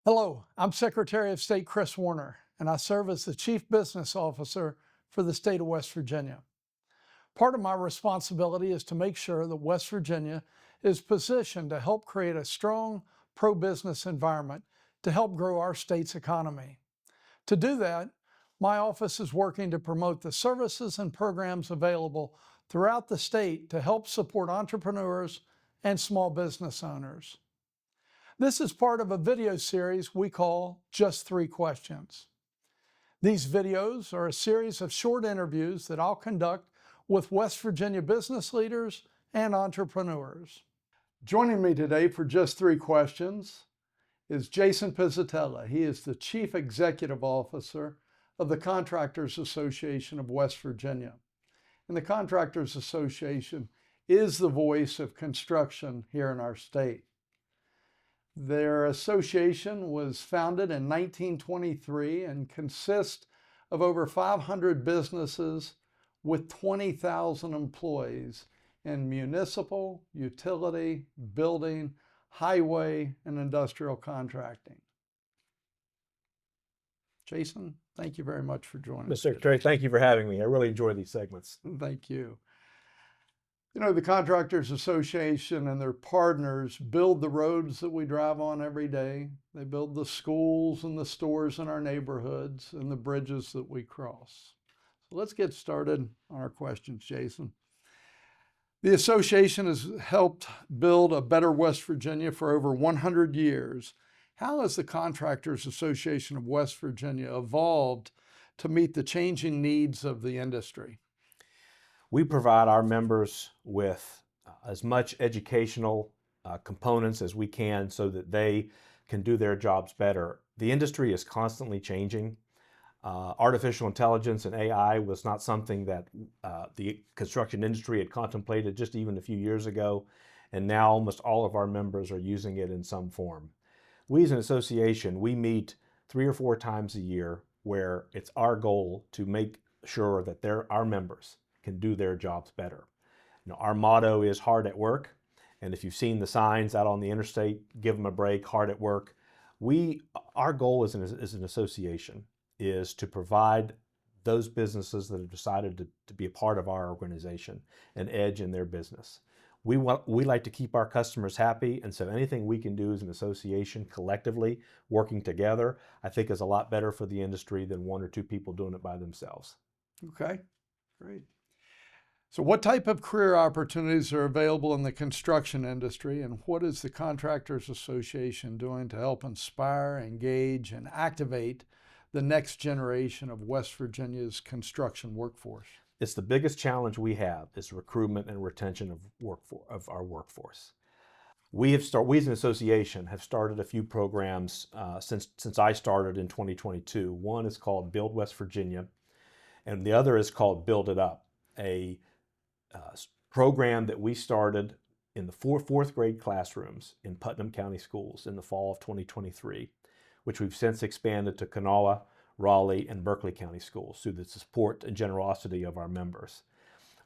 Hello, I'm Secretary of State Kris Warner, and I serve as the Chief Business Officer for the state of West Virginia. Part of my responsibility is to make sure that West Virginia is positioned to help create a strong pro-business environment to help grow our state's economy. To do that, my office is working to promote the services and programs available throughout the state to help support entrepreneurs and small business owners. This is part of a video series we call Just 3 Questions. These videos are a series of short interviews that I'll conduct with West Virginia business leaders and entrepreneurs. Joining me today for Just 3 Questions is Jason Pizatella. He is the Chief Executive Officer of the Contractors Association of West Virginia. And the Contractors Association is the voice of construction here in our state. Their association was founded in 1923 and consists of over 500 businesses with 20,000 employees in municipal, utility, building, highway, and industrial contracting. Jason, thank you very much for joining us. Mr. Secretary, thank you for having me. I really enjoy these segments. Thank you. You know, the Contractors Association and their partners build the roads that we drive on every day. They build the schools and the stores in our neighborhoods and the bridges that we cross. So let's get started on our questions, Jason. The association has helped build a better West Virginia for over 100 years. How has the Contractors Association of West Virginia evolved to meet the changing needs of the industry? We provide our members with as much educational components as we can so that they can do their jobs better. The industry is constantly changing. Artificial intelligence and AI was not something that the construction industry had contemplated just even a few years ago, and now almost all of our members are using it in some form. We as an association, we meet 3 or 4 times a year where it's our goal to make sure that our members can do their jobs better. You know, our motto is hard at work, and if you've seen the signs out on the interstate, give them a break, hard at work. Our goal as an association is to provide those businesses that have decided to be a part of our organization an edge in their business. We like to keep our customers happy, and so anything we can do as an association collectively working together, I think is a lot better for the industry than 1 or 2 people doing it by themselves. Okay, great. So what type of career opportunities are available in the construction industry, and what is the Contractors Association doing to help inspire, engage, and activate the next generation of West Virginia's construction workforce? It's the biggest challenge we have is recruitment and retention of our workforce. We as an association have started a few programs since I started in 2022. One is called Build West Virginia, and the other is called Build It Up, a program that we started in the fourth grade classrooms in Putnam County schools in the fall of 2023, which we've since expanded to Kanawha, Raleigh, and Berkeley County schools through the support and generosity of our members.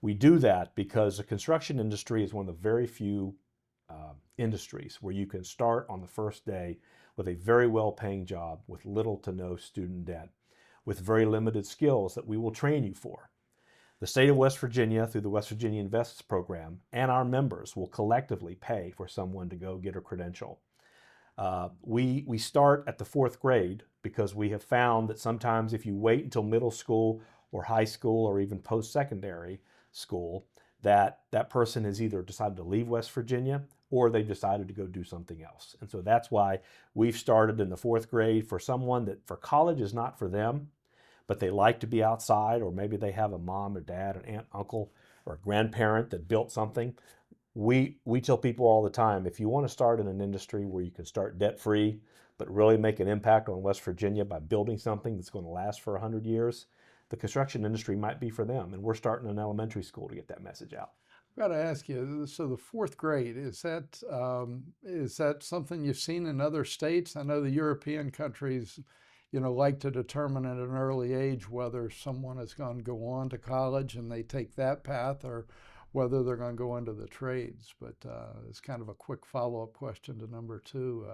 We do that because the construction industry is one of the very few industries where you can start on the first day with a very well-paying job with little to no student debt, with very limited skills that we will train you for. The state of West Virginia, through the West Virginia Invests program, and our members will collectively pay for someone to go get a credential. We start at the 4th grade because we have found that sometimes if you wait until middle school or high school or even post-secondary school, that person has either decided to leave West Virginia or they've decided to go do something else. And so that's why we've started in the 4th grade for someone that for college is not for them, but they like to be outside, or maybe they have a mom or dad, an aunt, uncle, or a grandparent that built something. We tell people all the time, if you want to start in an industry where you can start debt-free, but really make an impact on West Virginia by building something that's going to last for 100 years, the construction industry might be for them. And we're starting an elementary school to get that message out. I've got to ask you, so the 4th grade, is that something you've seen in other states? I know the European countries, like to determine at an early age whether someone is going to go on to college and they take that path, or whether they're going to go into the trades. But it's kind of a quick follow-up question to number 2.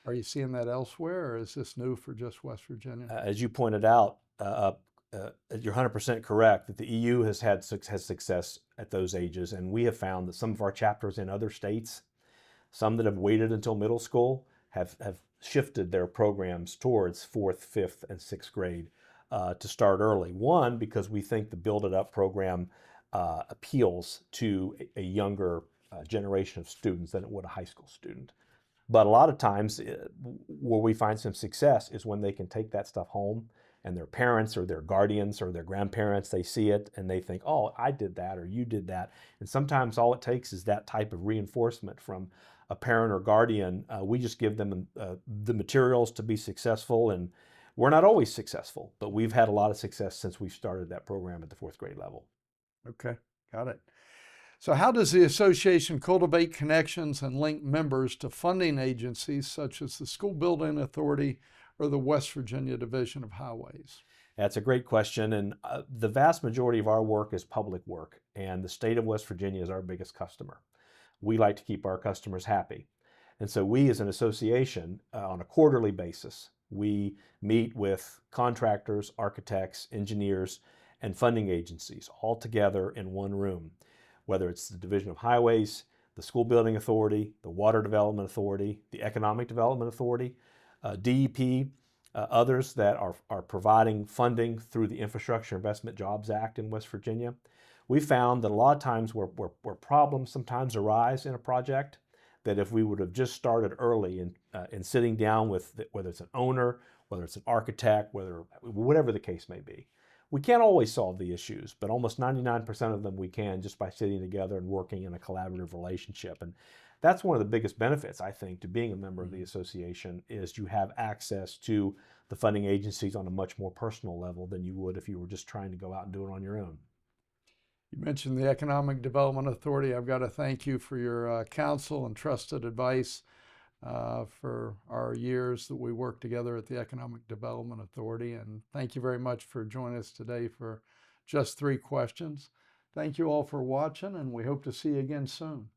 Are you seeing that elsewhere, or is this new for just West Virginia? As you pointed out, you're 100% correct that the EU has had success at those ages, and we have found that some of our chapters in other states, some that have waited until middle school, have shifted their programs towards 4th, 5th, and 6th grade to start early. One, because we think the Build It Up program appeals to a younger generation of students than it would a high school student. But a lot of times where we find some success is when they can take that stuff home and their parents or their guardians or their grandparents, they see it and they think, oh, I did that or you did that. And sometimes all it takes is that type of reinforcement from a parent or guardian. We just give them the materials to be successful, and we're not always successful, but we've had a lot of success since we started that program at the 4th grade level. Okay, got it. So how does the association cultivate connections and link members to funding agencies such as the School Building Authority or the West Virginia Division of Highways? That's a great question, and the vast majority of our work is public work, and the state of West Virginia is our biggest customer. We like to keep our customers happy, and so we as an association, on a quarterly basis, we meet with contractors, architects, engineers, and funding agencies all together in one room, whether it's the Division of Highways, the School Building Authority, the Water Development Authority, the Economic Development Authority, DEP, others that are providing funding through the Infrastructure Investment Jobs Act in West Virginia. We found that a lot of times where problems sometimes arise in a project, that if we would have just started early in sitting down with whether it's an owner, whether it's an architect, whatever the case may be. We can't always solve the issues, but almost 99% of them we can just by sitting together and working in a collaborative relationship. And that's one of the biggest benefits, I think, to being a member of the association is you have access to the funding agencies on a much more personal level than you would if you were just trying to go out and do it on your own. You mentioned the Economic Development Authority. I've got to thank you for your counsel and trusted advice for our years that we worked together at the Economic Development Authority. And thank you very much for joining us today for Just 3 Questions. Thank you all for watching, and we hope to see you again soon.